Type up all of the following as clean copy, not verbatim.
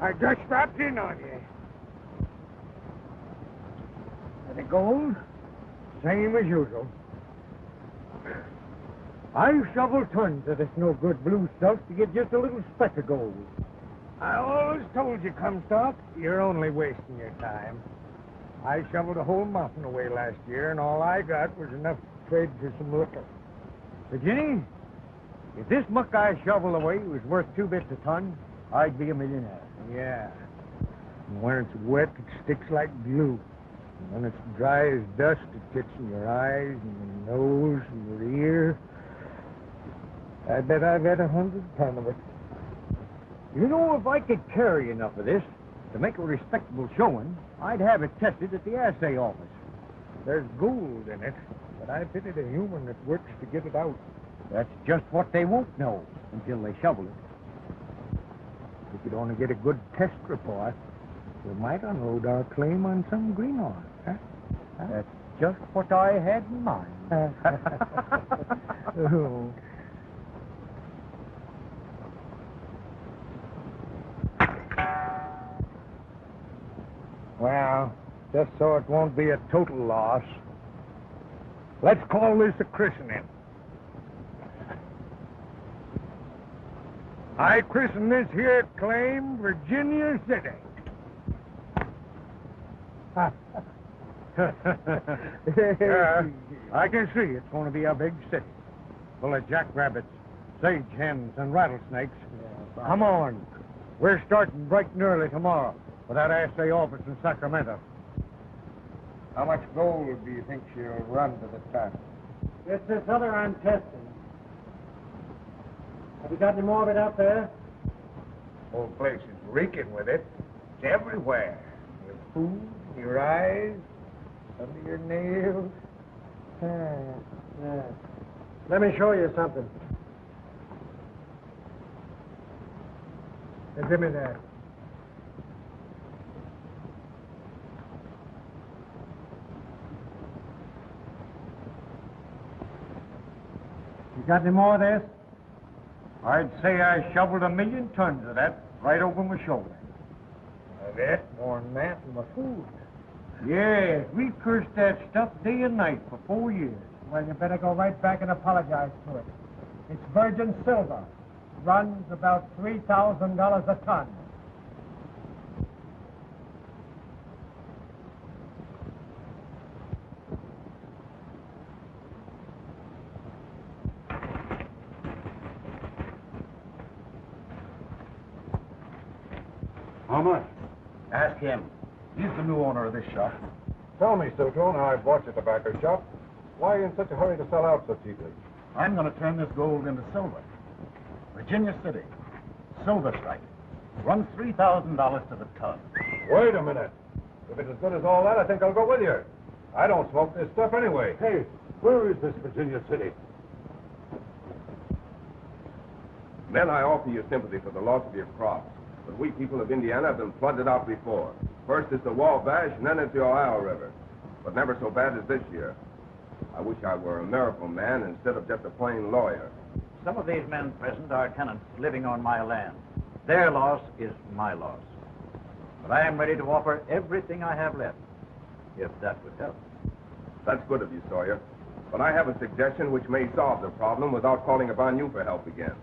I just strapped in on you. And the gold, same as usual. I've shoveled tons of this no-good blue stuff to get just a little speck of gold. I always told you, Comstock, you're only wasting your time. I shoveled a whole mountain away last year, and all I got was enough to trade for some liquor. Virginie, if this muck I shoveled away was worth 2 bits a ton, I'd be a millionaire. Yeah. And when it's wet, it sticks like glue. And when it's dry as dust, it gets in your eyes and your nose and your ear. I bet I've had 100 ton of it. You know, if I could carry enough of this to make a respectable showing, I'd have it tested at the assay office. There's gold in it, but I fitted a human that works to get it out. That's just what they won't know until they shovel it. If we could only get a good test report, we might unload our claim on some greenhorn. Huh? That's just what I had in mind. Oh. Well, just so it won't be a total loss, let's call this a christening. I christen this here claim Virginia City. Yeah, I can see it's going to be a big city, full of jackrabbits, sage hens, and rattlesnakes. Yeah, come on. We're starting bright and early tomorrow for that assay office in Sacramento. How much gold do you think she'll run to the ton? It's this other I'm testing. Have you got any more of it out there? The whole place is reeking with it. It's everywhere. Your food, your eyes, under your nails. Yeah. Let me show you something. Here, give me that. You got any more of this? I'd say I shoveled 1,000,000 tons of that right over my shoulder. I bet more than that in my food. Yes, we cursed that stuff day and night for 4 years. Well, you better go right back and apologize to it. It's virgin silver. Runs about $3,000 a ton. How much? Ask him. He's the new owner of this shop. Tell me, Silco, now I bought your tobacco shop. Why are you in such a hurry to sell out so cheaply? I'm going to turn this gold into silver. Virginia City. Silver strike. Runs $3,000 to the ton. Wait a minute. If it's as good as all that, I think I'll go with you. I don't smoke this stuff anyway. Hey, where is this Virginia City? Men, I offer you sympathy for the loss of your crops. But we people of Indiana have been flooded out before. First it's the Wabash, and then it's the Ohio River. But never so bad as this year. I wish I were a miracle man instead of just a plain lawyer. Some of these men present are tenants living on my land. Their loss is my loss. But I am ready to offer everything I have left, if that would help. That's good of you, Sawyer. But I have a suggestion which may solve the problem without calling upon you for help again.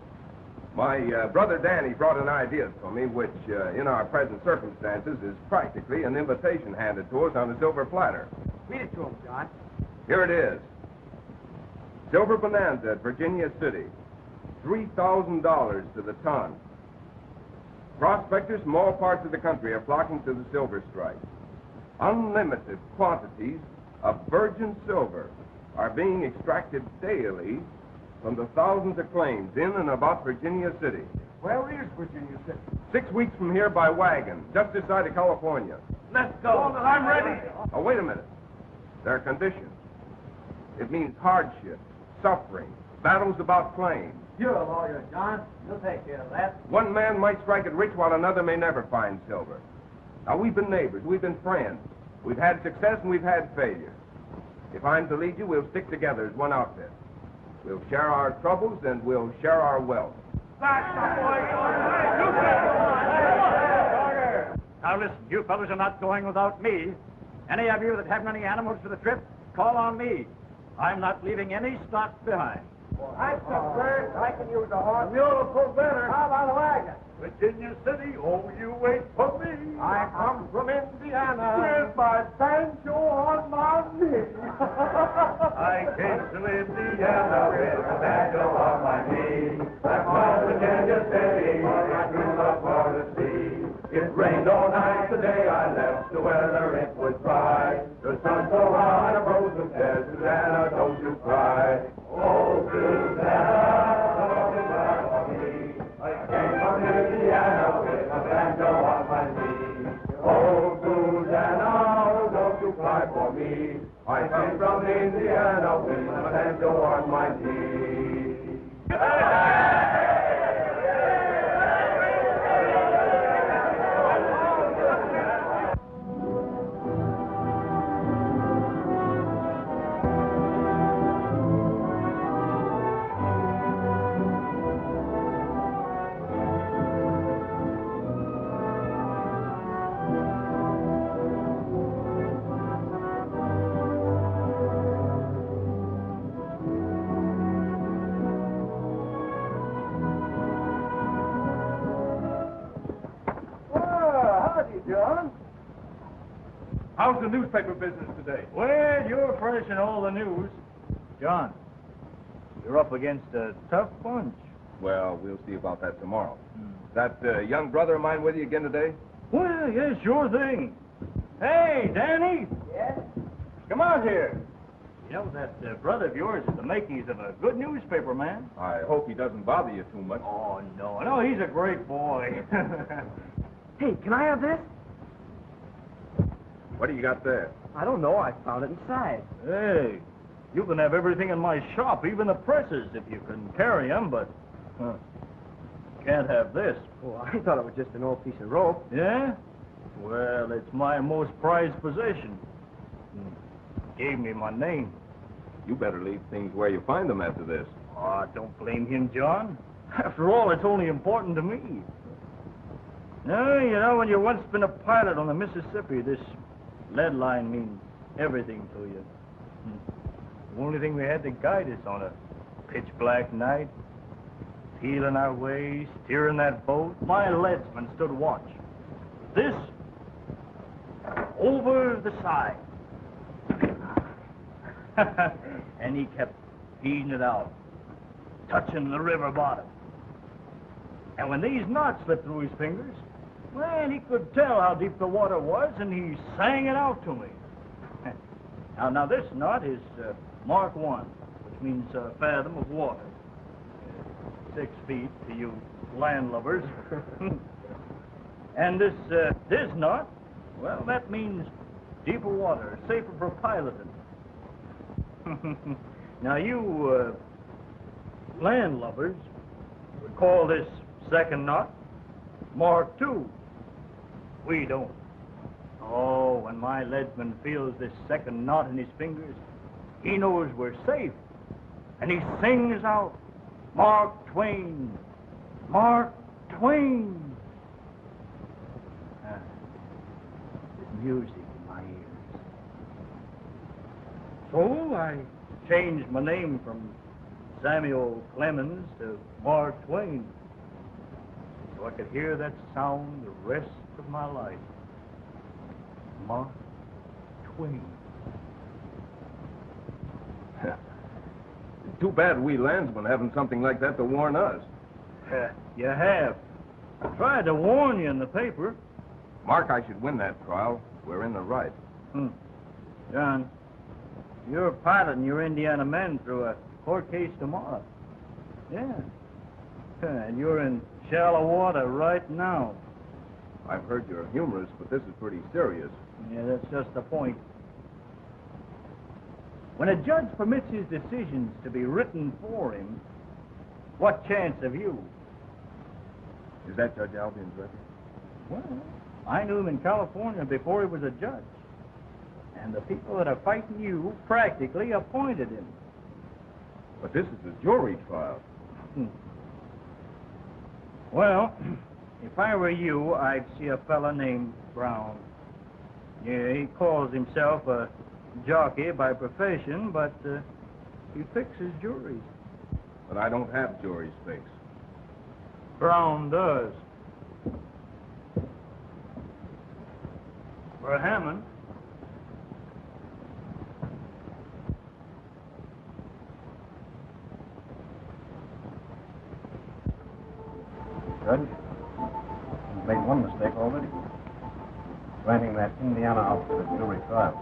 My brother Danny brought an idea to me which, in our present circumstances, is practically an invitation handed to us on a silver platter. Read it to him, John. Here it is. Silver bonanza at Virginia City. $3,000 to the ton. Prospectors from all parts of the country are flocking to the silver strike. Unlimited quantities of virgin silver are being extracted daily from the thousands of claims in and about Virginia City. Where is Virginia City? 6 weeks from here by wagon, just this side of California. Let's go. I'm ready. Oh, wait a minute. There are conditions. It means hardship, suffering, battles about claims. You're a lawyer, John. You'll take care of that. One man might strike it rich while another may never find silver. Now, we've been neighbors, we've been friends. We've had success and we've had failure. If I'm to lead you, we'll stick together as one outfit. We'll share our troubles and we'll share our wealth. That's the boy. Now, listen, you fellows are not going without me. Any of you that haven't any animals for the trip, call on me. I'm not leaving any stock behind. Well, that's a bird. I can use a horse. The mule will pull better. How about a wagon? Virginia City, oh, you wait for me. I come from Indiana. With my banjo on my knee. I came to Indiana with a banjo on my knee. That's my Virginia City, I grew up for the sea. It rained all night the day I left, the weather it was dry. The sun so hot, I froze and said, Susanna, don't you cry. Oh, Susanna, don't you cry for me. I came from Indiana with a banjo on my knee. Oh, Susanna, don't you cry for me. I came from Indiana with a banjo on my knee. How's the newspaper business today? Well, you're furnishing all the news. John, you're up against a tough bunch. Well, we'll see about that tomorrow. That young brother of mine with you again today? Well, yeah, sure thing. Hey, Danny. Yes? Come out here. You know, that brother of yours is the makings of a good newspaper, man. I hope he doesn't bother you too much. Oh, no, he's a great boy. Hey, can I have this? What do you got there? I don't know. I found it inside. Hey, you can have everything in my shop, even the presses, if you can carry them, but can't have this. Oh, I thought it was just an old piece of rope. Yeah? Well, it's my most prized possession. Gave me my name. You better leave things where you find them after this. Oh, don't blame him, John. After all, it's only important to me. No, you know, when you've once been a pilot on the Mississippi, this lead line means everything to you. The only thing we had to guide us on a pitch-black night, feeling our way, steering that boat, my leadsman stood watch. This, over the side. And he kept feeding it out, touching the river bottom. And when these knots slipped through his fingers, well, he could tell how deep the water was, and he sang it out to me. Now this knot is Mark 1, which means a fathom of water. 6 feet to you landlubbers. And this knot, well, that means deeper water, safer for piloting. Now you landlubbers would call this second knot Mark 2. We don't. Oh, when my leadsman feels this second knot in his fingers, he knows we're safe. And he sings out, Mark Twain, Mark Twain. There's music in my ears. So I changed my name from Samuel Clemens to Mark Twain, so I could hear that sound the rest of my life. Mark Twain. Too bad we landsmen haven't something like that to warn us. You have. I tried to warn you in the paper. Mark, I should win that trial. We're in the right. John, you're piloting your Indiana men through a court case tomorrow. Yeah. And you're in shallow water right now. I've heard you're humorous, but this is pretty serious. Yeah, that's just the point. When a judge permits his decisions to be written for him, what chance have you? Is that Judge Albion's record? Well, I knew him in California before he was a judge. And the people that are fighting you practically appointed him. But this is a jury trial. Well, If I were you, I'd see a fella named Brown. Yeah, he calls himself a jockey by profession, but he fixes juries. But I don't have juries fixed. Brown does. For Hammond. Judge, you've made one mistake already. Granting that Indiana outfit a jury trial.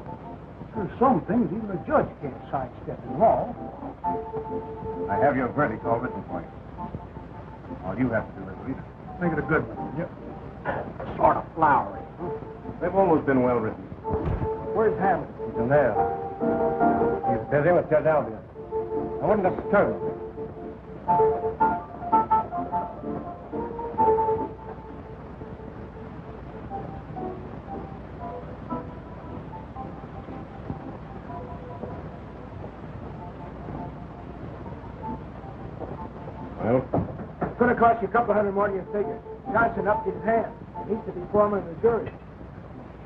There's some things even a judge can't sidestep in law. I have your verdict all written for you. All you have to do is read it. Make it a good one, will you? Sort of flowery. They've always been well written. Where's Hammond? He's in there. He's busy with Judge Albion. I wouldn't disturb him. Well? It's going to cost you a couple hundred more than you figured. Johnson upped his hand. Needs to be foreman of the jury.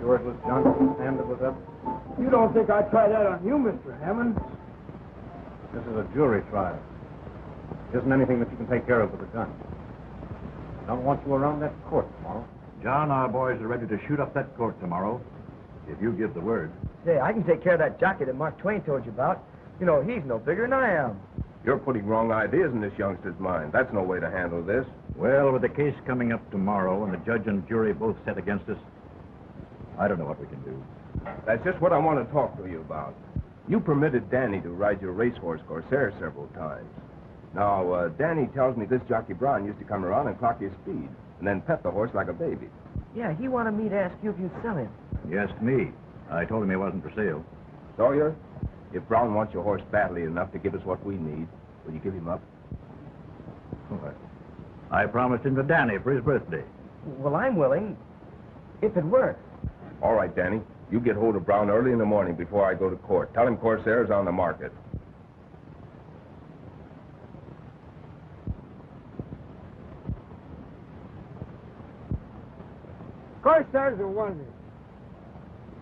Sure it was Johnson's hand that was up? You don't think I'd try that on you, Mr. Hammond? This is a jury trial. It isn't anything that you can take care of with a gun. I don't want you around that court tomorrow. John, our boys are ready to shoot up that court tomorrow, if you give the word. Say, I can take care of that jockey that Mark Twain told you about. You know, he's no bigger than I am. You're putting wrong ideas in this youngster's mind. That's no way to handle this. Well, with the case coming up tomorrow and the judge and jury both set against us, I don't know what we can do. That's just what I want to talk to you about. You permitted Danny to ride your racehorse Corsair several times. Now, Danny tells me this jockey Brown used to come around and clock his speed, and then pet the horse like a baby. Yeah, he wanted me to ask you if you'd sell him. He asked me. I told him he wasn't for sale. Sawyer, if Brown wants your horse badly enough to give us what we need, will you give him up? I promised him to Danny for his birthday. Well, I'm willing, if it works. All right, Danny. You get hold of Brown early in the morning before I go to court. Tell him Corsair's on the market. Corsair's a wonder.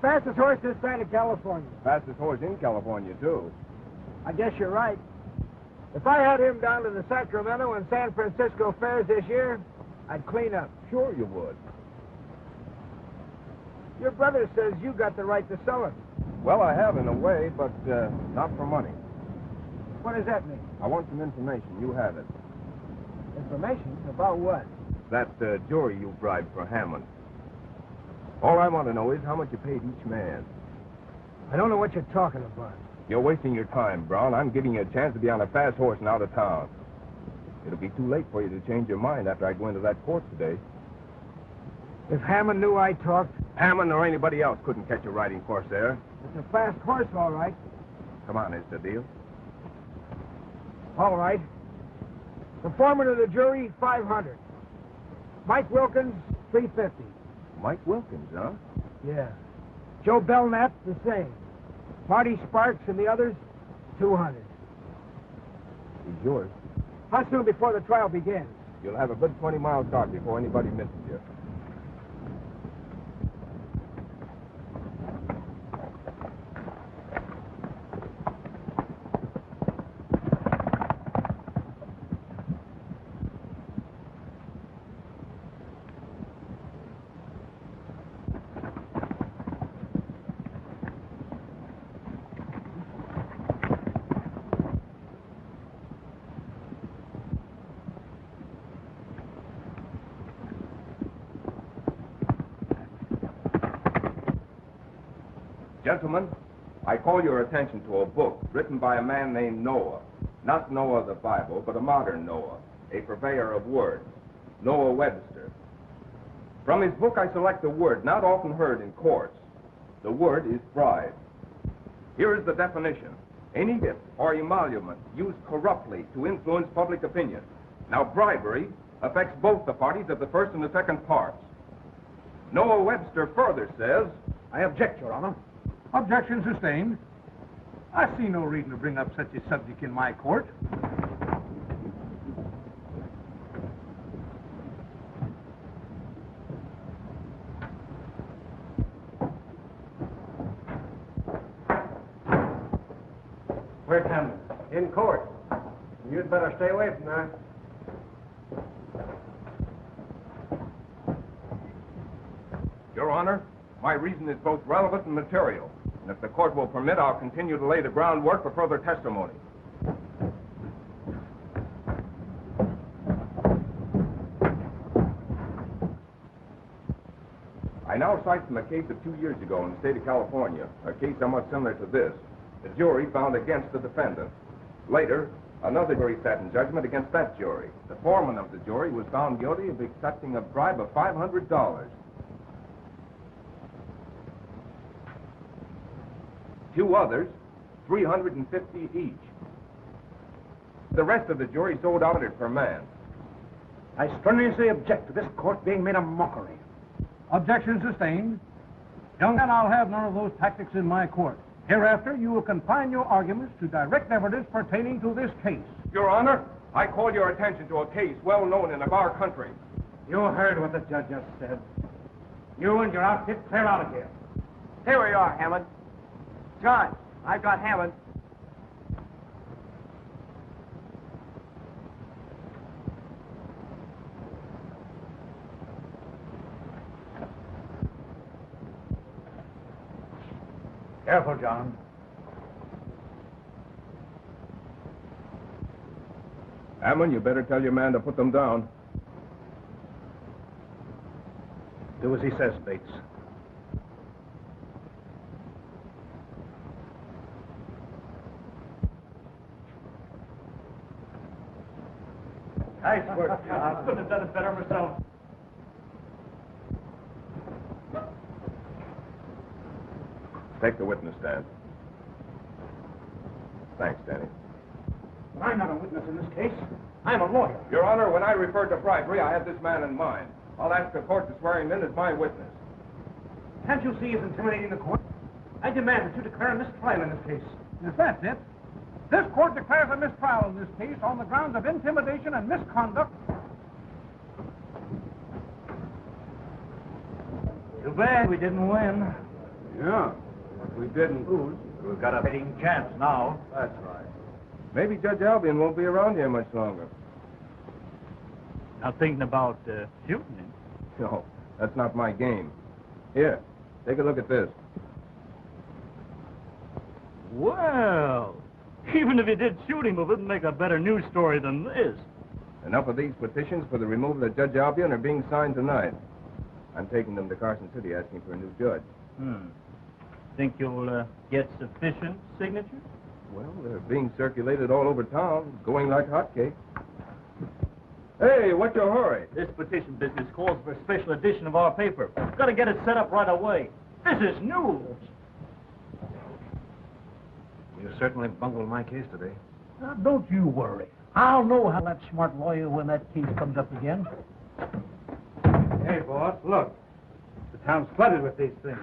Fastest horse this side of California. Fastest horse in California, too. I guess you're right. If I had him down to the Sacramento and San Francisco fairs this year, I'd clean up. Sure you would. Your brother says you got the right to sell him. Well, I have in a way, but not for money. What does that mean? I want some information. You have it. Information? About what? That jury you bribed for Hammond. All I want to know is how much you paid each man. I don't know what you're talking about. You're wasting your time, Brown. I'm giving you a chance to be on a fast horse and out of town. It'll be too late for you to change your mind after I go into that court today. If Hammond knew I talked... Hammond or anybody else couldn't catch you riding Corsair. It's a fast horse, all right. Come on, is the deal? All right. The foreman of the jury, $500. Mike Wilkins, $350. Mike Wilkins, huh? Yeah. Joe Belknap, the same. Marty Sparks and the others, $200. He's yours. How soon before the trial begins? You'll have a good 20-mile start before anybody misses you. Gentlemen, I call your attention to a book written by a man named Noah. Not Noah the Bible, but a modern Noah, a purveyor of words, Noah Webster. From his book, I select a word not often heard in courts. The word is bribe. Here is the definition. Any gift or emolument used corruptly to influence public opinion. Now, bribery affects both the parties of the first and the second parts. Noah Webster further says, I object, Your Honor. Objection sustained. I see no reason to bring up such a subject in my court. Where's Hammond? In court. You'd better stay away from there. Your Honor, my reason is both relevant and material. And if the court will permit, I'll continue to lay the groundwork for further testimony. I now cite from a case of 2 years ago in the state of California, a case somewhat similar to this. The jury found against the defendant. Later, another jury sat in judgment against that jury. The foreman of the jury was found guilty of accepting a bribe of $500. 2 others, $350 each. The rest of the jury sold out it per man. I strenuously object to this court being made a mockery. Objection sustained. Young man, I'll have none of those tactics in my court. Hereafter, you will confine your arguments to direct evidence pertaining to this case. Your Honor, I call your attention to a case well known in our country. You heard what the judge just said. You and your outfit clear out of here. Here we are, Hammond. John, I've got Hammond. Careful, John. Hammond, you better tell your man to put them down. Do as he says, Bates. Nice work, John. I couldn't have done it better myself. Take the witness stand. Thanks, Danny. But I'm not a witness in this case. I'm a lawyer. Your Honor, when I referred to bribery, I had this man in mind. I'll ask the court to swear him in as my witness. Can't you see he's intimidating the court? I demand that you declare a mistrial in this case. If that's it, this court declares a mistrial in this case on the grounds of intimidation and misconduct. Too bad we didn't win. Yeah, but we didn't lose. We've got a fighting chance now. That's right. Maybe Judge Albion won't be around here much longer. Not thinking about shooting him. No, that's not my game. Here, take a look at this. Well, even if you did shoot him, it wouldn't make a better news story than this. Enough of these petitions for the removal of Judge Albion are being signed tonight. I'm taking them to Carson City asking for a new judge. Think you'll get sufficient signatures? Well, they're being circulated all over town, going like hotcakes. Hey, what's your hurry? This petition business calls for a special edition of our paper. Got to get it set up right away. This is news. You certainly bungled my case today. Now, don't you worry. I'll know how that smart lawyer when that case comes up again. Hey, boss, look. The town's flooded with these things.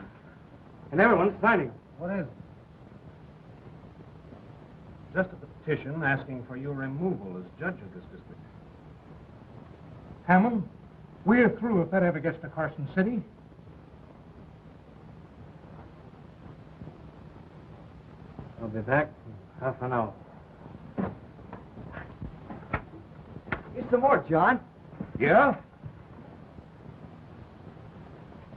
And everyone's signing them. What is it? Just a petition asking for your removal as judge of this district. Hammond, we're through if that ever gets to Carson City. I'll be back in half an hour. Get some more, John. Yeah?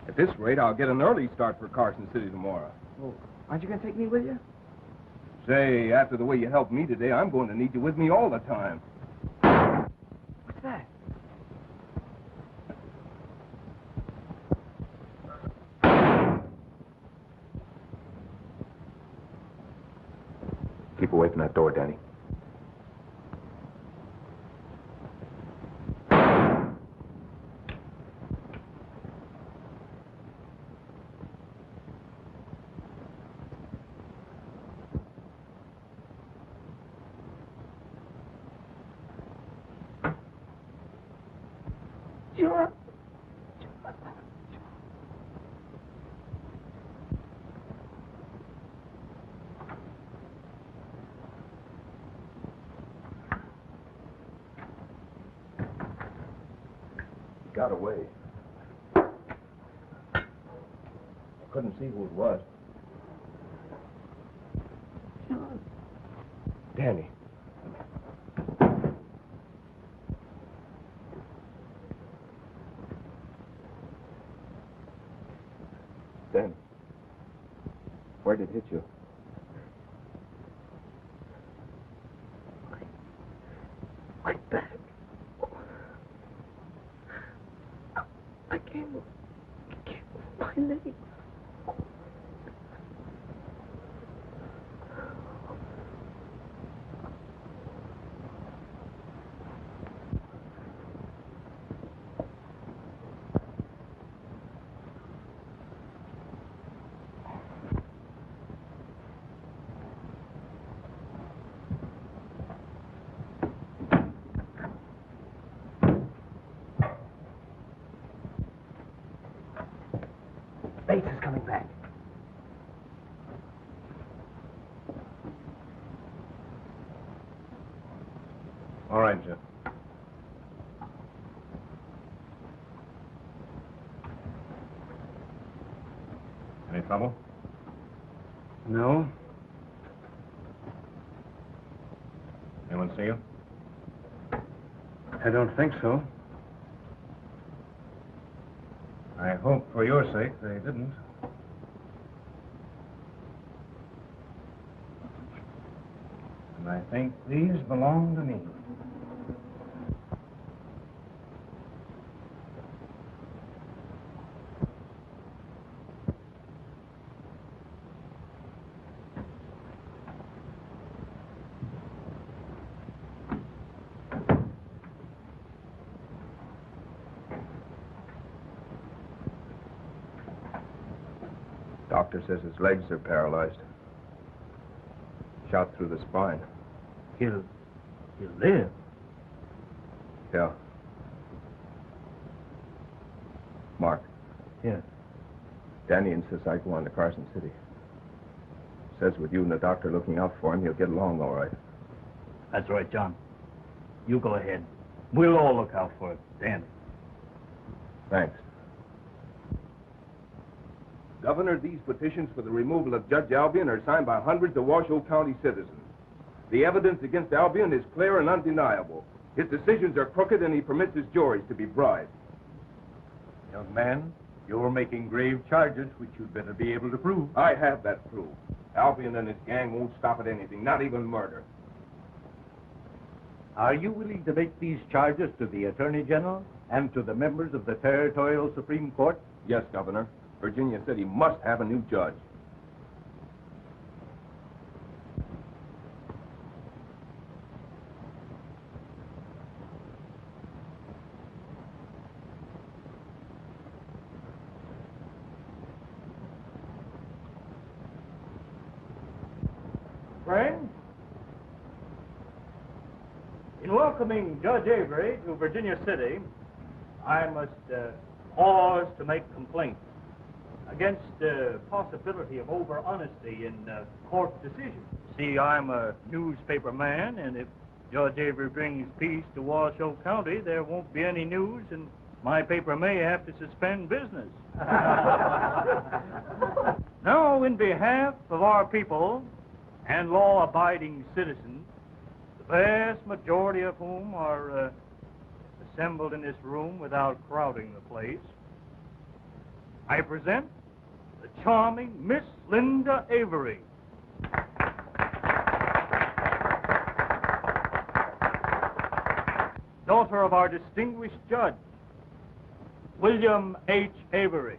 At this rate, I'll get an early start for Carson City tomorrow. Well, aren't you going to take me with you? Say, after the way you helped me today, I'm going to need you with me all the time. What's that? Keep away from that door, Danny. Got away. I couldn't see who it was. Danny. Dan, where did it hit you? My back. I can't move my leg. Bates is coming back. All right, Jeff. Any trouble? No. Anyone see you? I don't think so. I hope for your sake they didn't. And I think these belong to me. Doctor says his legs are paralyzed. Shot through the spine. He'll live. Yeah. Mark. Yeah. Danny insists I go on to Carson City. Says with you and the doctor looking out for him, he'll get along all right. That's right, John. You go ahead. We'll all look out for it, Danny. Thanks. Governor, these petitions for the removal of Judge Albion are signed by hundreds of Washoe County citizens. The evidence against Albion is clear and undeniable. His decisions are crooked, and he permits his juries to be bribed. Young man, you're making grave charges which you'd better be able to prove. I have that proof. Albion and his gang won't stop at anything, not even murder. Are you willing to make these charges to the Attorney General and to the members of the Territorial Supreme Court? Yes, Governor. Virginia City must have a new judge. Friends, in welcoming Judge Avery to Virginia City, I must pause to make complaint against the possibility of over-honesty in court decisions. See, I'm a newspaper man, and if Judge Avery brings peace to Washoe County, there won't be any news, and my paper may have to suspend business. Now, in behalf of our people and law-abiding citizens, the vast majority of whom are assembled in this room without crowding the place, I present the charming Miss Linda Avery. Daughter of our distinguished judge, William H. Avery.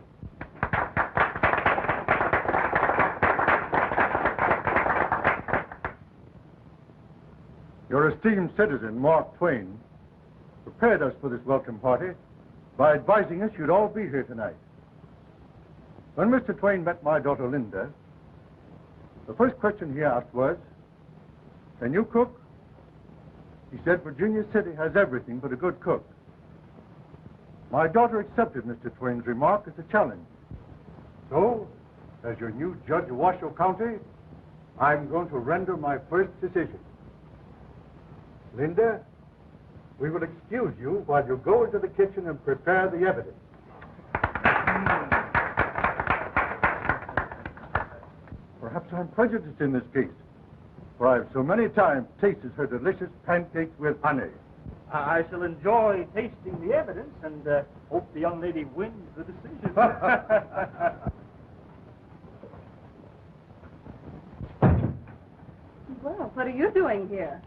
Your esteemed citizen, Mark Twain, prepared us for this welcome party by advising us you'd all be here tonight. When Mr. Twain met my daughter Linda, the first question he asked was, "Can you cook?" He said Virginia City has everything but a good cook. My daughter accepted Mr. Twain's remark as a challenge. So, as your new judge of Washoe County, I'm going to render my first decision. Linda, we will excuse you while you go into the kitchen and prepare the evidence. Perhaps I'm prejudiced in this case, for I've so many times tasted her delicious pancakes with honey. I shall enjoy tasting the evidence and hope the young lady wins the decision. Well, what are you doing here?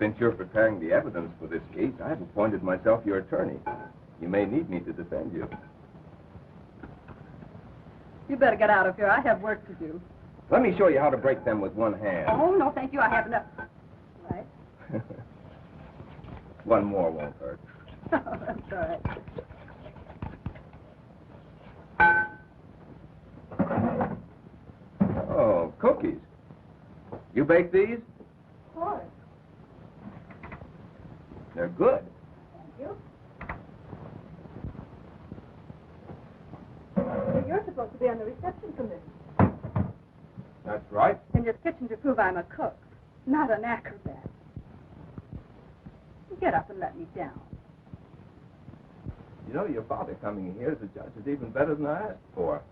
Since you're preparing the evidence for this case, I've appointed myself your attorney. You may need me to defend you. You better get out of here. I have work to do. Let me show you how to break them with one hand. Oh, no, thank you. I have enough. Right. One more won't hurt. Oh, that's all right. Oh, cookies. You bake these? Of course. They're good. Thank you. You're supposed to be on the reception committee. That's right. In your kitchen to prove I'm a cook, not an acrobat. Get up and let me down. You know, your father coming here as a judge is even better than I asked for.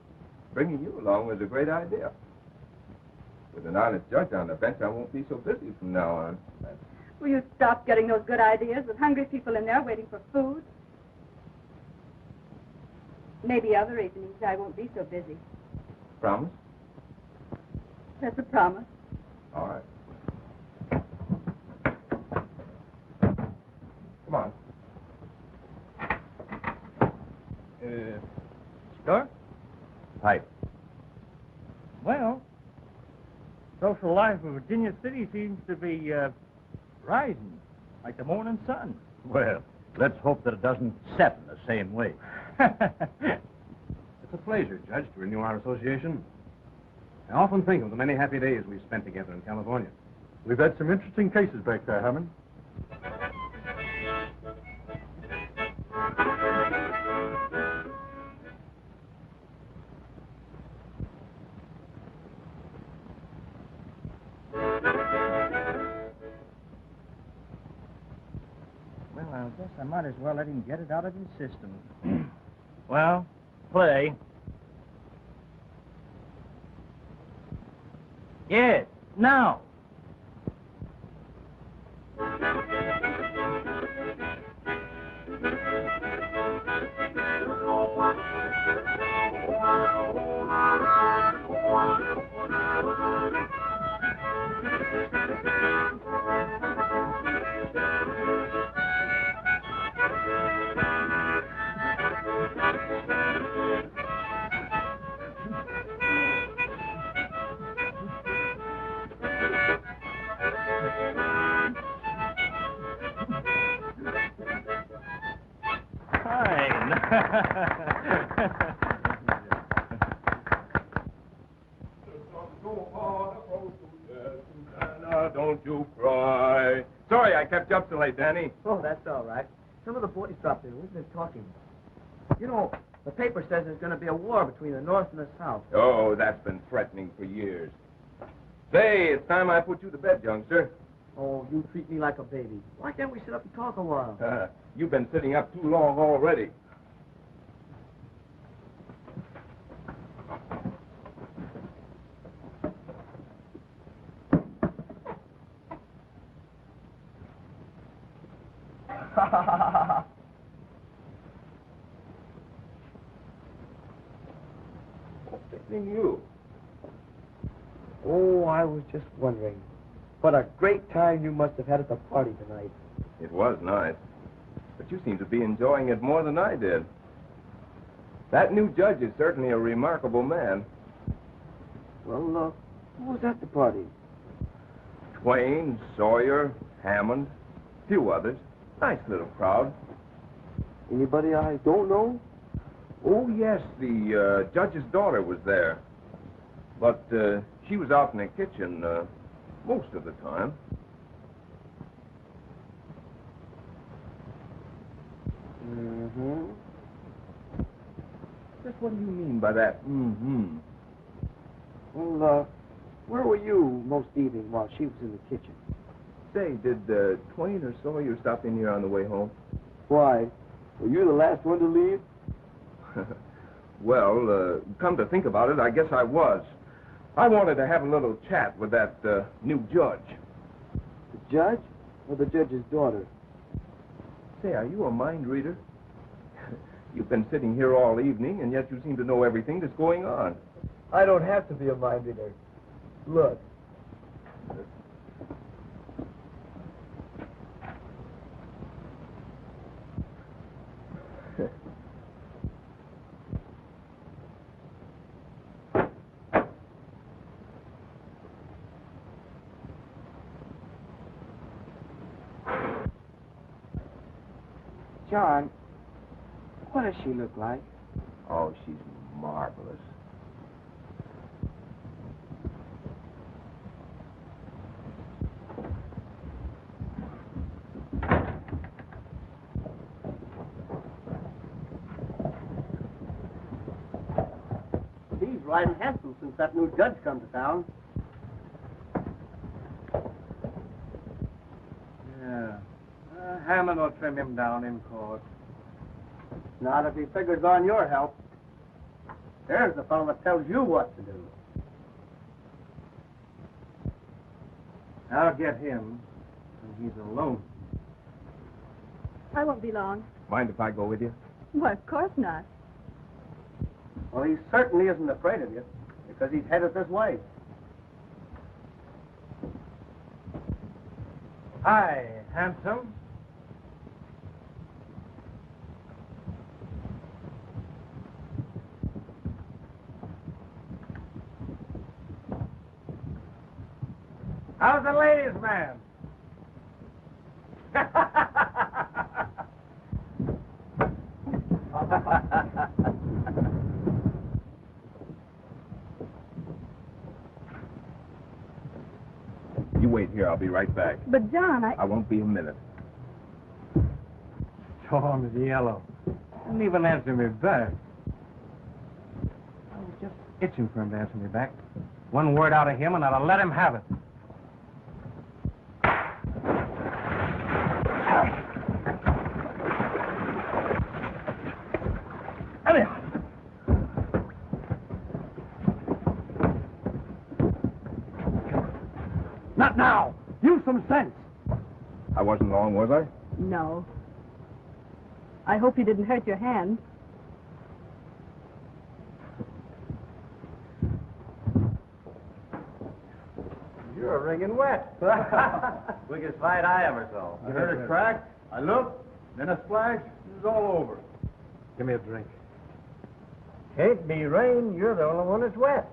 Bringing you along was a great idea. With an honest judge on the bench, I won't be so busy from now on. Will you stop getting those good ideas with hungry people in there waiting for food? Maybe other evenings I won't be so busy. Promise? That's a promise. All right. Come on. Sure? Hi. Well, social life of Virginia City seems to be rising like the morning sun. Well, let's hope that it doesn't set in the same way. It's a pleasure, Judge, to renew our association. I often think of the many happy days we spent together in California. We've had some interesting cases back there, Hammond. Well, I guess I might as well let him get it out of his system. Well, play. Yes, now. Don't you cry. Sorry I kept you up so late, Danny. Oh, that's all right. Some of the boys dropped in. We've been talking. You know, the paper says there's going to be a war between the North and the South. Oh, that's been threatening for years. Say, it's time I put you to bed, youngster. Oh, you treat me like a baby. Why can't we sit up and talk a while? You've been sitting up too long already. What's fixing you? Oh, I was just wondering. What a great time you must have had at the party tonight. It was nice. But you seem to be enjoying it more than I did. That new judge is certainly a remarkable man. Well, who was at the party? Twain, Sawyer, Hammond, a few others. Nice little crowd. Anybody I don't know? Oh, yes, the judge's daughter was there. But she was out in the kitchen most of the time. Mm-hmm. Just what do you mean by that, mm-hmm? Well, where were you most evening while she was in the kitchen? Say, did Twain or Sawyer stop in here on the way home? Why? Were you the last one to leave? Well, come to think about it, I guess I was. I wanted to have a little chat with that new judge. The judge? Or the judge's daughter? Say, are you a mind reader? You've been sitting here all evening, and yet you seem to know everything that's going on. I don't have to be a mind reader. Look. John, what does she look like? Oh, she's marvelous. He's riding handsome since that new judge come to town. Yeah. Hammond will trim him down in court. Not if he figures on your help. There's the fellow that tells you what to do. I'll get him when he's alone. I won't be long. Mind if I go with you? Why, of course not. Well, he certainly isn't afraid of you, because he's headed this way. Hi, handsome. How's the ladies, man? You wait here. I'll be right back. But, John, I won't be a minute. Tom's yellow. Didn't even answer me back. I was just itching for him to answer me back. One word out of him, and I'd have let him have it. Not now. Use some sense. I wasn't long, was I? No. I hope you didn't hurt your hand. You're wringing wet. Quickest fight I ever saw. You heard it crack? I looked, then a splash, it was all over. Give me a drink. Can't be rain. You're the only one that's wet.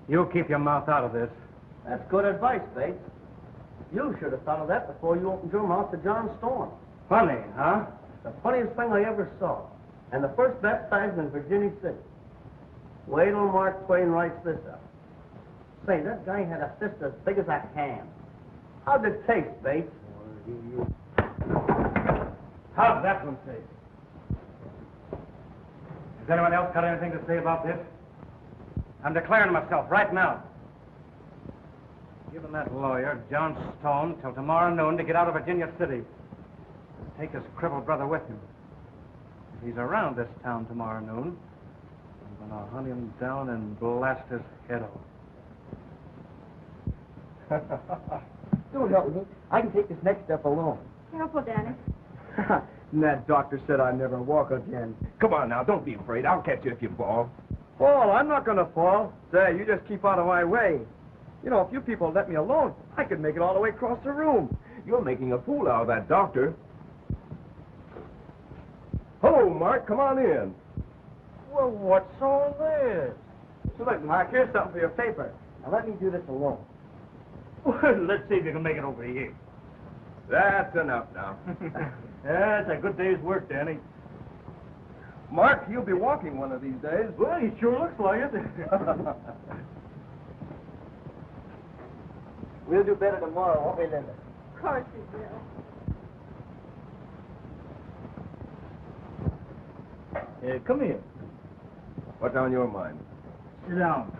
You keep your mouth out of this. That's good advice, Bates. You should have thought of that before you opened your mouth to John Storm. Funny, huh? The funniest thing I ever saw. And the first baptized in Virginia City. Wait till Mark Twain writes this up. Say, that guy had a fist as big as a ham. How'd it taste, Bates? How'd that one taste? Has anyone else got anything to say about this? I'm declaring myself right now. Giving that lawyer, John Stone, till tomorrow noon to get out of Virginia City. Take his crippled brother with him. If he's around this town tomorrow noon, I'm going to hunt him down and blast his head off. Don't help me. I can take this next step alone. Careful, Danny. And that doctor said I'd never walk again. Come on now, don't be afraid. I'll catch you if you fall. Fall? I'm not going to fall. Say, you just keep out of my way. You know, if you people let me alone, I could make it all the way across the room. You're making a fool out of that doctor. Hello, Mark. Come on in. Well, what's all this? So look, Mark, here's something for your paper. Now let me do this alone. Well, let's see if you can make it over here. That's enough now. Yeah, it's a good day's work, Danny. Mark, you'll be walking one of these days. Well, he sure looks like it. We'll do better tomorrow, won't we, Linda? Of course you will. Come here. What's on your mind? Sit down.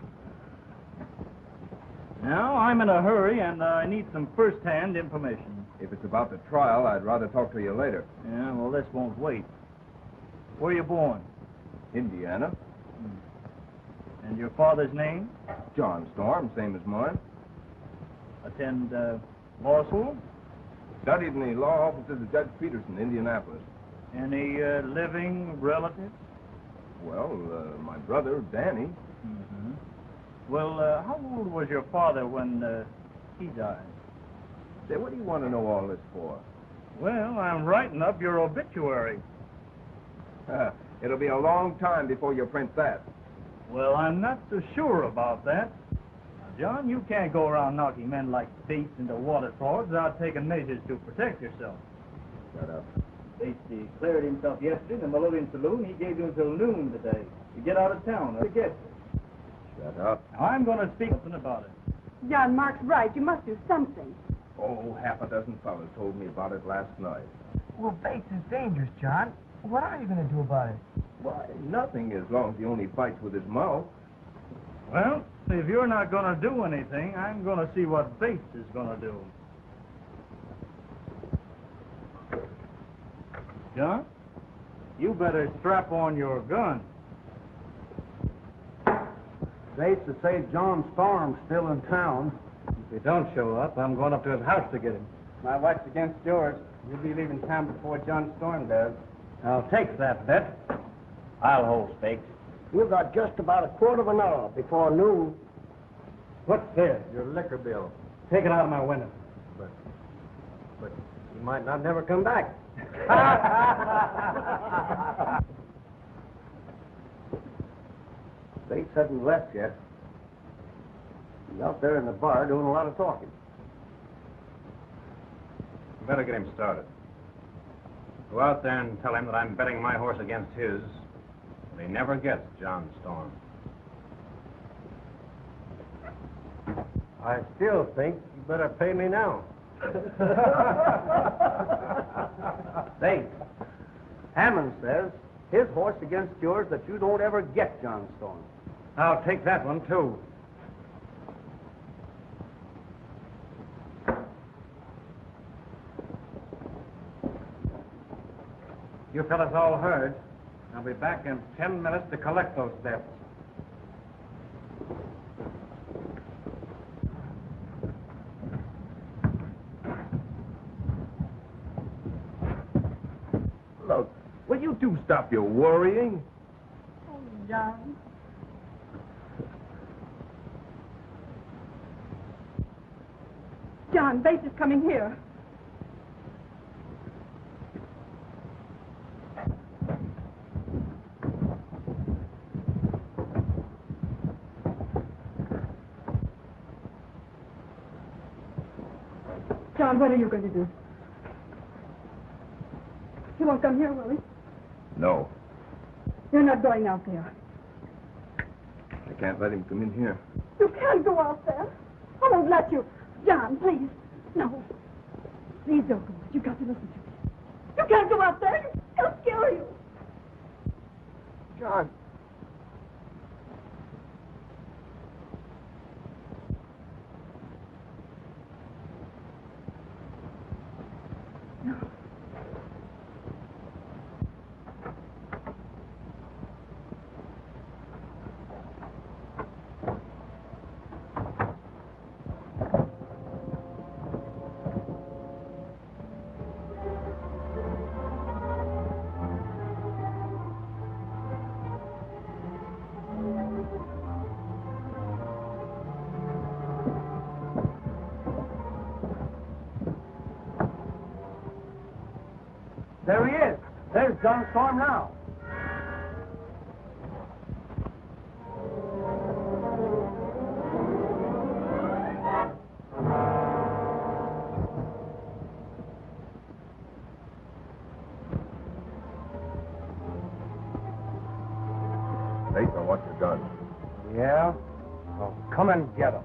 Now, I'm in a hurry, and I need some first-hand information. If it's about the trial, I'd rather talk to you later. Yeah, well, this won't wait. Where are you born? Indiana. And your father's name? John Storm, same as mine. Attend law school? Studied in the law offices of Judge Peterson, Indianapolis. Any living relatives? Well, my brother, Danny. Mm-hmm. Well, how old was your father when he died? Say, what do you want to know all this for? Well, I'm writing up your obituary. It'll be a long time before you print that. Well, I'm not so sure about that. Now, John, you can't go around knocking men like Bates into waterfalls without taking measures to protect yourself. Shut up. Bates declared himself yesterday in the Melodeon Saloon. He gave you until noon today to get out of town or to get you. Shut up. Now, I'm going to speak something about it. John, Mark's right. You must do something. Oh, half a dozen fellas told me about it last night. Well, Bates is dangerous, John. What are you going to do about it? Why, nothing, as long as he only fights with his mouth. Well, if you're not going to do anything, I'm going to see what Bates is going to do. John, you better strap on your gun. Bates to say John Storm's still in town. If he don't show up, I'm going up to his house to get him. My wife's against yours. You'll be leaving town before John Storm does. I'll take that bet. I'll hold stakes. We've got just about a quarter of an hour before noon. What's this? Your liquor bill. Take it out of my window. But you might not never come back. Bates hasn't left yet. He's out there in the bar doing a lot of talking. You better get him started. Go out there and tell him that I'm betting my horse against his, but he never gets John Storm. I still think you better pay me now. Bates, Hammond says his horse against yours that you don't ever get John Storm. I'll take that one, too. You fellas all heard. I'll be back in 10 minutes to collect those debts. Look, will you two stop your worrying? Oh, John. John, Bates is coming here. John, what are you going to do? He won't come here, will he? No, You're not going out there. I can't let him come in here. You can't go out there. I won't let you. John, please. No. Please don't go. You've got to listen to me. You can't go out there. He'll kill you. John. There he is. There's John Storm now. Bates, I want your gun. Yeah? Well, come and get him.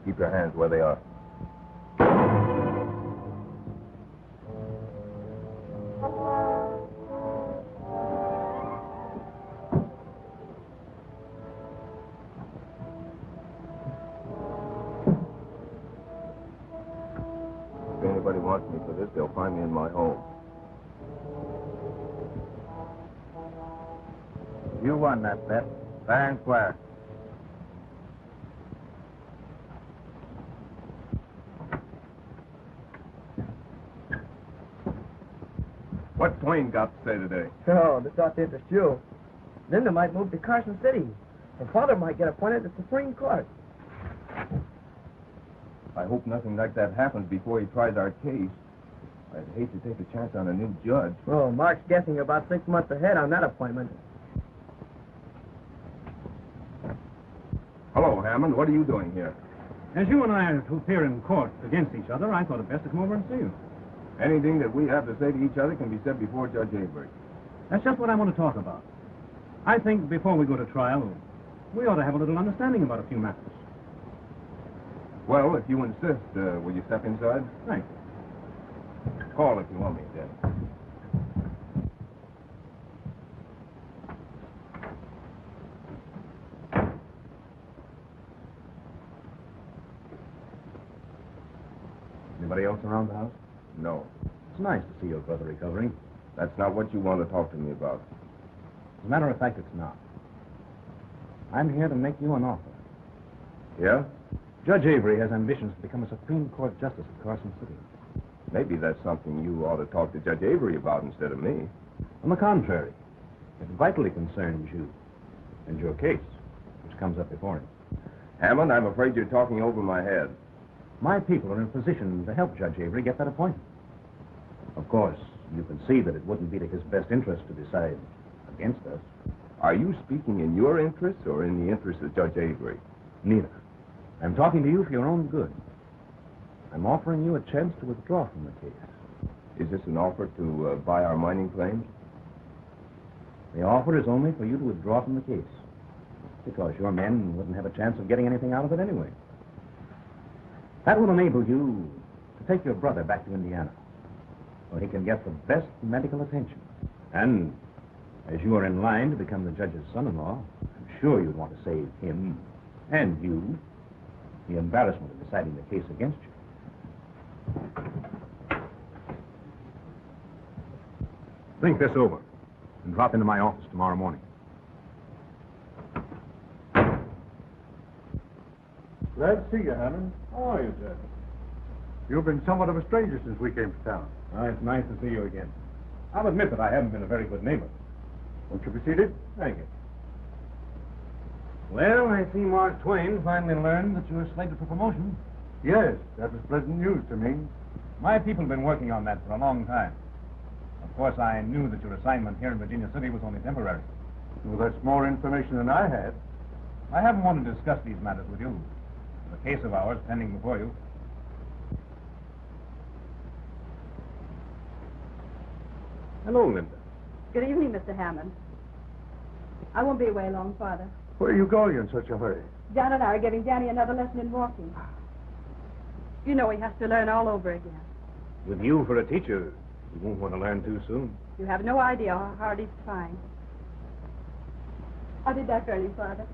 Keep your hands where they are. If anybody wants me for this, they'll find me in my home. You won that bet, fair and square. What Twain got to say today? Oh, this ought to interest you. Linda might move to Carson City. Her father might get appointed to the Supreme Court. I hope nothing like that happens before he tries our case. I'd hate to take a chance on a new judge. Well, Mark's guessing about 6 months ahead on that appointment. Hello, Hammond. What are you doing here? As you and I are to appear in court against each other, I thought it best to come over and see you. Anything that we have to say to each other can be said before Judge Avery. That's just what I want to talk about. I think before we go to trial, we ought to have a little understanding about a few matters. Well, if you insist, will you step inside? Thanks. Call if you want me, Danny. Anybody else around the house? No. It's nice to see your brother recovering. That's not what you want to talk to me about. As a matter of fact, it's not. I'm here to make you an offer. Yeah? Judge Avery has ambitions to become a Supreme Court justice of Carson City. Maybe that's something you ought to talk to Judge Avery about instead of me. On the contrary, it vitally concerns you and your case, which comes up before him. Hammond, I'm afraid you're talking over my head. My people are in a position to help Judge Avery get that appointment. Of course, you can see that it wouldn't be to his best interest to decide against us. Are you speaking in your interest or in the interest of Judge Avery? Neither. I'm talking to you for your own good. I'm offering you a chance to withdraw from the case. Is this an offer to buy our mining claims? The offer is only for you to withdraw from the case, because your men wouldn't have a chance of getting anything out of it anyway. That will enable you to take your brother back to Indiana, where he can get the best medical attention. And as you are in line to become the judge's son-in-law, I'm sure you'd want to save him and you the embarrassment of deciding the case against you. Think this over and drop into my office tomorrow morning. Glad to see you, Hammond. How are you, Judge? You've been somewhat of a stranger since we came to town. It's nice to see you again. I'll admit that I haven't been a very good neighbor. Won't you be seated? Thank you. Well, I see Mark Twain finally learned that you were slated for promotion. Yes, that was pleasant news to me. My people have been working on that for a long time. Of course, I knew that your assignment here in Virginia City was only temporary. Well, that's more information than I had. I haven't wanted to discuss these matters with you. There's a case of ours pending before you. Hello, Linda. Good evening, Mr. Hammond. I won't be away long, Father. Where are you going in such a hurry? John and I are giving Danny another lesson in walking. You know he has to learn all over again. With you for a teacher, you won't want to learn too soon. You have no idea how hard he's trying. I'll be back early, Father.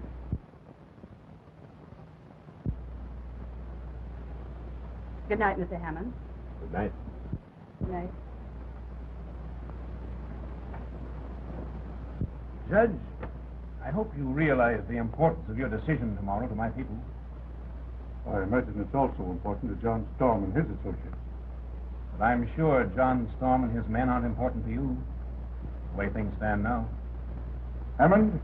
Good night, Mr. Hammond. Good night. Good night. Judge, I hope you realize the importance of your decision tomorrow to my people. I imagine it's also important to John Storm and his associates. But I'm sure John Storm and his men aren't important to you, the way things stand now. Hammond,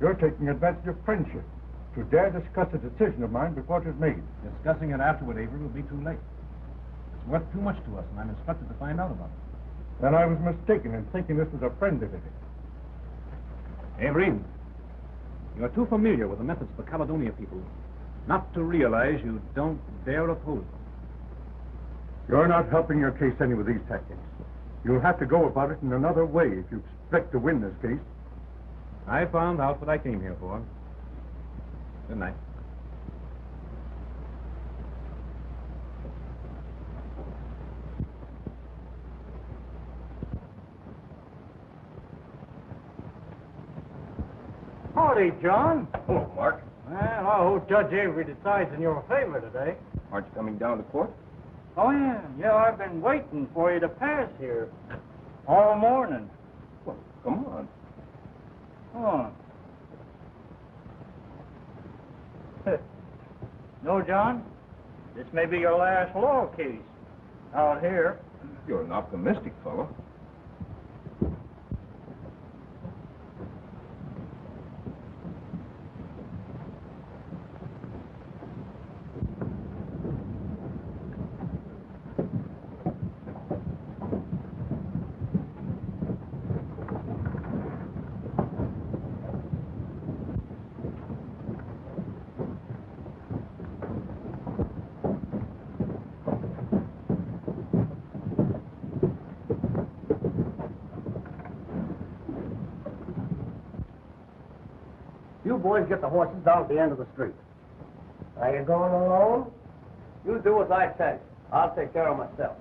you're taking advantage of friendship to dare discuss a decision of mine before it is made. Discussing it afterward, Avery, will be too late. It's worth too much to us, and I'm instructed to find out about it. Then I was mistaken in thinking this was a friendly visit. Avery, you're too familiar with the methods of the Caledonia people not to realize you don't dare oppose them. You're not helping your case any with these tactics. You'll have to go about it in another way if you expect to win this case. I found out what I came here for. Good night. Howdy, John. Hello, Mark. Well, I hope Judge Avery decides in your favor today. Aren't you coming down to court? Oh, yeah. Yeah, I've been waiting for you to pass here all morning. Well, come on. Oh. No, John? This may be your last law case out here. You're an optimistic fellow. You boys get the horses down at the end of the street. Are you going alone? You do as I tell you. I'll take care of myself.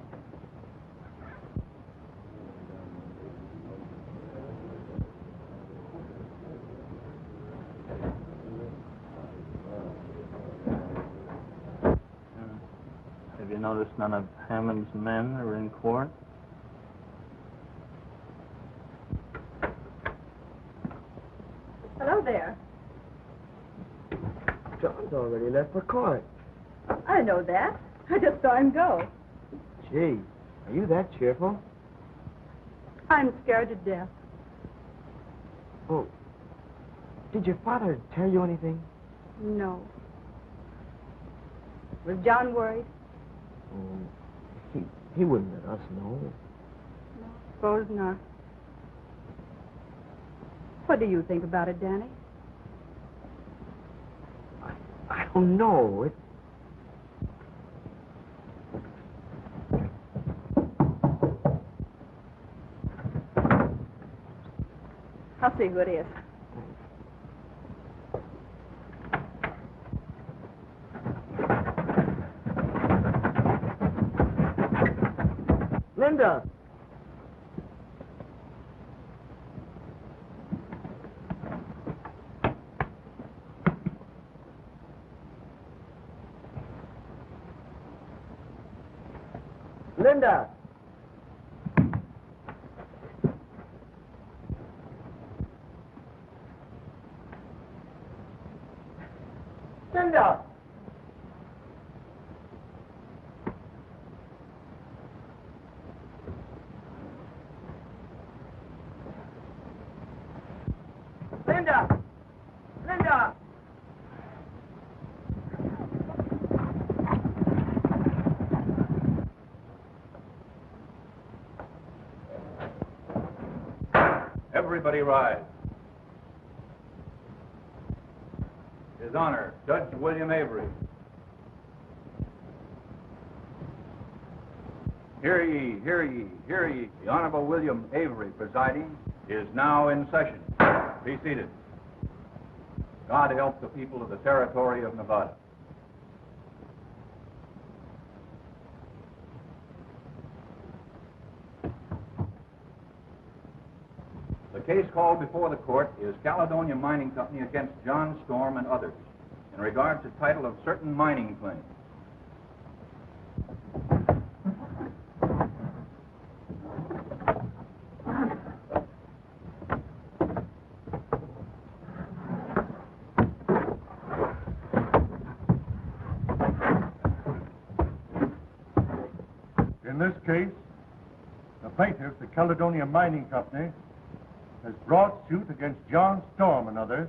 Have you noticed none of Hammond's men are in court? Hello there. John's already left for court. I know that. I just saw him go. Gee, are you that cheerful? I'm scared to death. Oh, did your father tell you anything? No. Was John worried? Oh, he wouldn't let us know. No, suppose not. What do you think about it, Danny? I don't know. I'll see who it is. Linda! Linda! Linda! Linda! Linda! Everybody rise. His Honor, Judge William Avery. Hear ye, hear ye, hear ye. The Honorable William Avery presiding is now in session. Be seated. God help the people of the territory of Nevada. The case called before the court is Caledonia Mining Company against John Storm and others in regard to title of certain mining claims. In this case, the plaintiff, the Caledonia Mining Company, has brought suit against John Storm and others,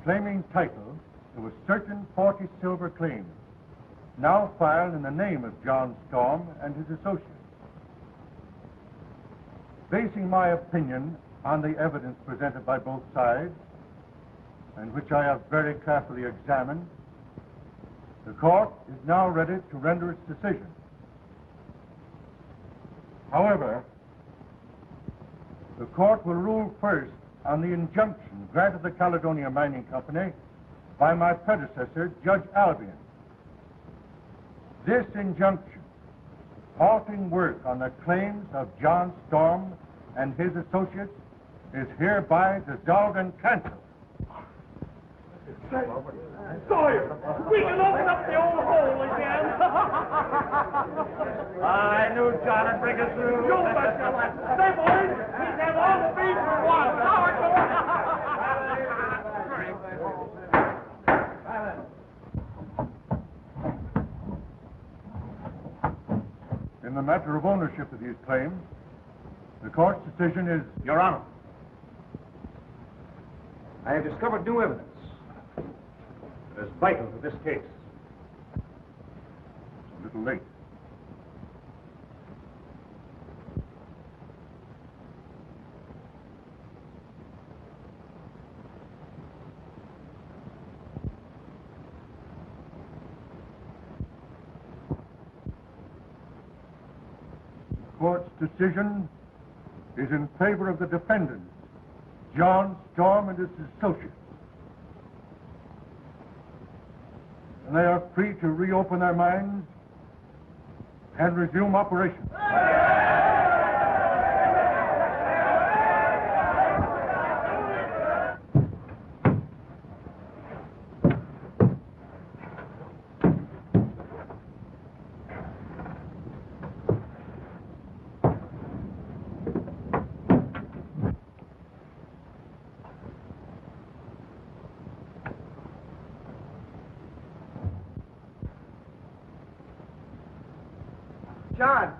claiming title to a certain 40 silver claim, now filed in the name of John Storm and his associates. Basing my opinion on the evidence presented by both sides, and which I have very carefully examined, the court is now ready to render its decision. However, the court will rule first on the injunction granted the Caledonia Mining Company by my predecessor, Judge Albion. This injunction, halting work on the claims of John Storm and his associates, is hereby dissolved and canceled. Sawyer, we can open up the old hole again. I knew John would bring us through. You bet your life. Say, boys, we can have all the beef we want. In the matter of ownership of these claims, the court's decision is... Your Honor, I have discovered new evidence that is vital to this case. It's a little late. The court's decision is in favor of the defendants, John Storm and his associates. and they are free to reopen their mines and resume operations. John!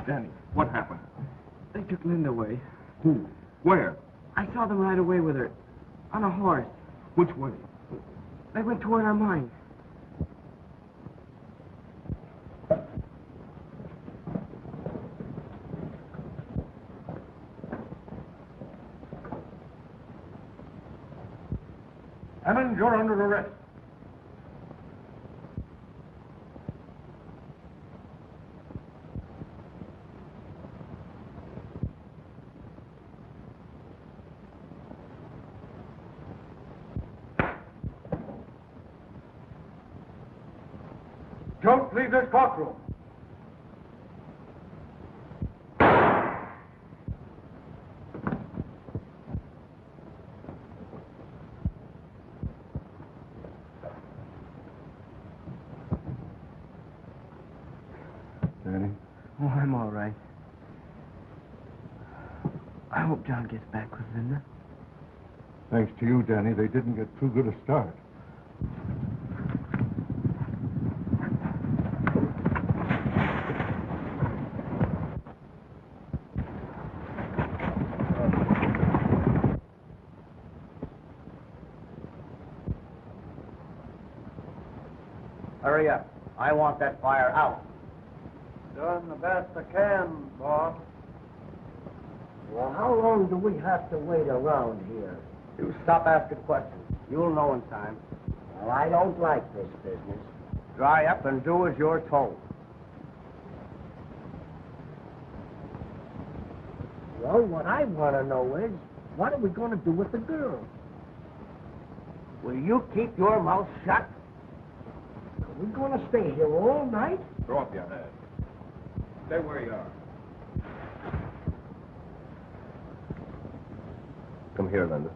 Danny, what happened? They took Linda away. Who? Where? I saw them ride away with her. On a horse. Which way? They went toward our mine. Hammond, you're under arrest. Don't leave this courtroom. Danny? Oh, I'm all right. I hope John gets back with Linda. Thanks to you, Danny, they didn't get too good a start. Hurry up. I want that fire out. Doing the best I can, boss. Well, how long do we have to wait around here? You stop asking questions. You'll know in time. Well, I don't like this business. Dry up and do as you're told. Well, what I want to know is, what are we going to do with the girl? Will you keep your mouth shut? Are we going to stay here all night? Throw up your head. Stay where you are. Come here, Linda.